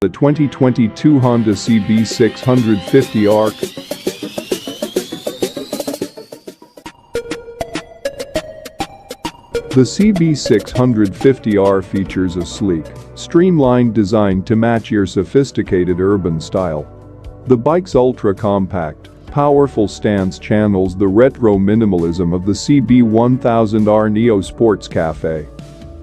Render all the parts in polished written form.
the 2022 Honda CB650R. The CB650R features a sleek, streamlined design to match your sophisticated urban style. The bike's ultra-compact, powerful stance channels the retro minimalism of the CB1000R Neo Sports Cafe.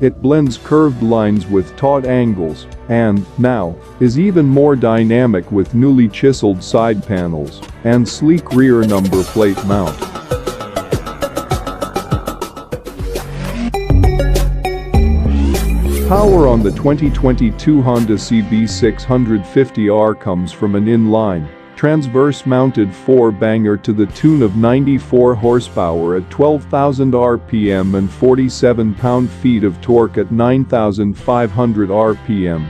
It blends curved lines with taut angles and, now, is even more dynamic with newly chiseled side panels and sleek rear number plate mount. Power on the 2022 Honda CB650R comes from an inline, transverse-mounted 4-banger to the tune of 94 horsepower at 12,000 RPM and 47 pound-feet of torque at 9,500 RPM.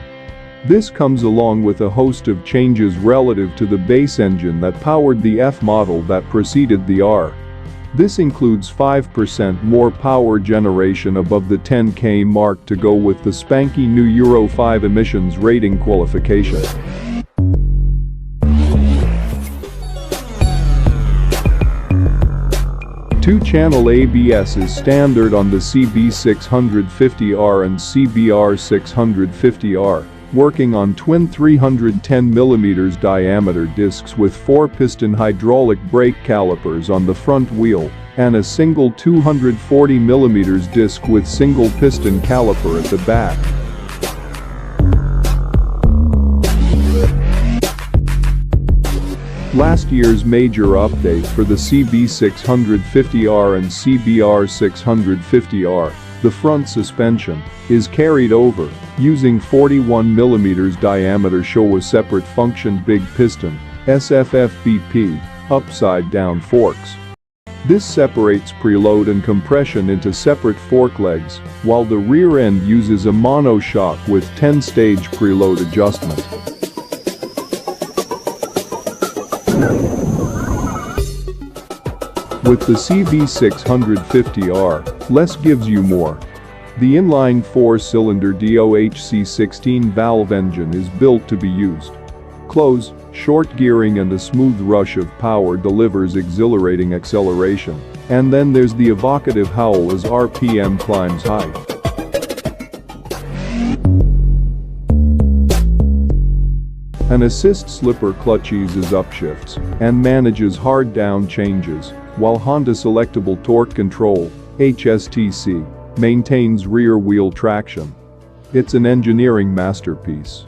This comes along with a host of changes relative to the base engine that powered the F model that preceded the R. This includes 5% more power generation above the 10K mark to go with the spanky new Euro 5 emissions rating qualification. Two-channel ABS is standard on the CB650R and CBR650R, working on twin 310mm diameter discs with 4-piston hydraulic brake calipers on the front wheel and a single 240mm disc with single-piston caliper at the back. Last year's major update for the CB650R and CBR650R, the front suspension, is carried over, using 41mm diameter Showa separate function big piston, SFFBP, upside-down forks. This separates preload and compression into separate fork legs, while the rear end uses a monoshock with 10-stage preload adjustment. With the CB650R, less gives you more. The inline 4-cylinder DOHC16 valve engine is built to be used. Close, short gearing and a smooth rush of power delivers exhilarating acceleration. And then there's the evocative howl as RPM climbs high. An assist slipper clutch eases upshifts and manages hard down changes, while Honda Selectable Torque Control, HSTC, maintains rear-wheel traction. It's an engineering masterpiece.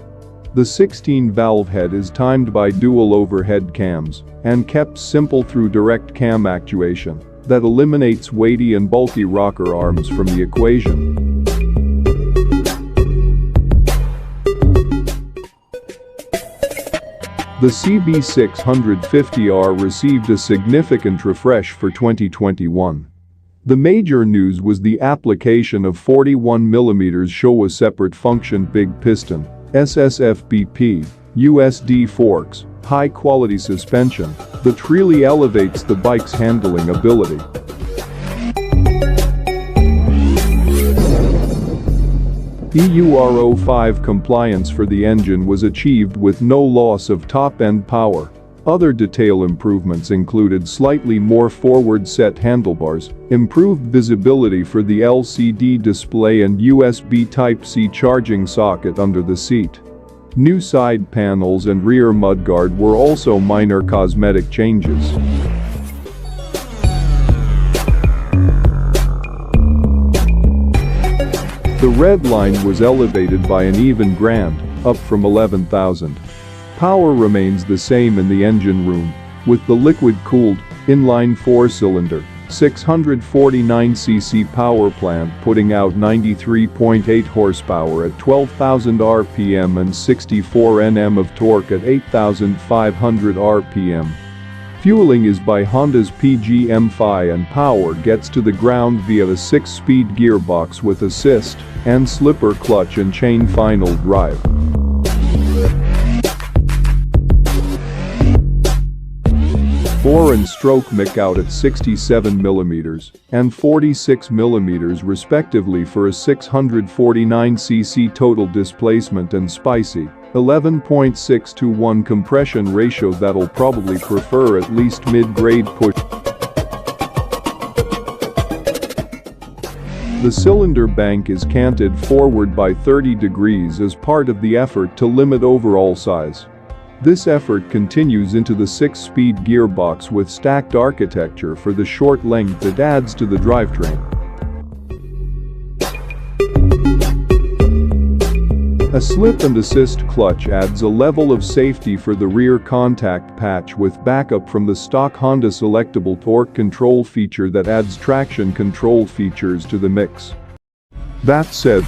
The 16-valve head is timed by dual overhead cams and kept simple through direct cam actuation that eliminates weighty and bulky rocker arms from the equation. The CB650R received a significant refresh for 2021. The major news was the application of 41mm Showa separate function big piston, SSFBP, USD forks, high-quality suspension that really elevates the bike's handling ability. EUR 05 compliance for the engine was achieved with no loss of top-end power. Other detail improvements included slightly more forward-set handlebars, improved visibility for the LCD display and USB Type-C charging socket under the seat. New side panels and rear mudguard were also minor cosmetic changes. The red line was elevated by an even grand, up from 11,000. Power remains the same in the engine room, with the liquid-cooled, inline 4-cylinder, 649cc power plant putting out 93.8 horsepower at 12,000 RPM and 64 Nm of torque at 8,500 RPM. Fueling is by Honda's PGM-FI and power gets to the ground via a 6-speed gearbox with assist and slipper clutch and chain final drive. Bore and stroke mic out at 67mm and 46mm respectively for a 649cc total displacement and spicy 11.6 to 1 compression ratio that'll probably prefer at least mid-grade push. The cylinder bank is canted forward by 30 degrees as part of the effort to limit overall size. This effort continues into the 6-speed gearbox with stacked architecture for the short length it adds to the drivetrain. A slip and assist clutch adds a level of safety for the rear contact patch with backup from the stock Honda selectable torque control feature that adds traction control features to the mix. That said,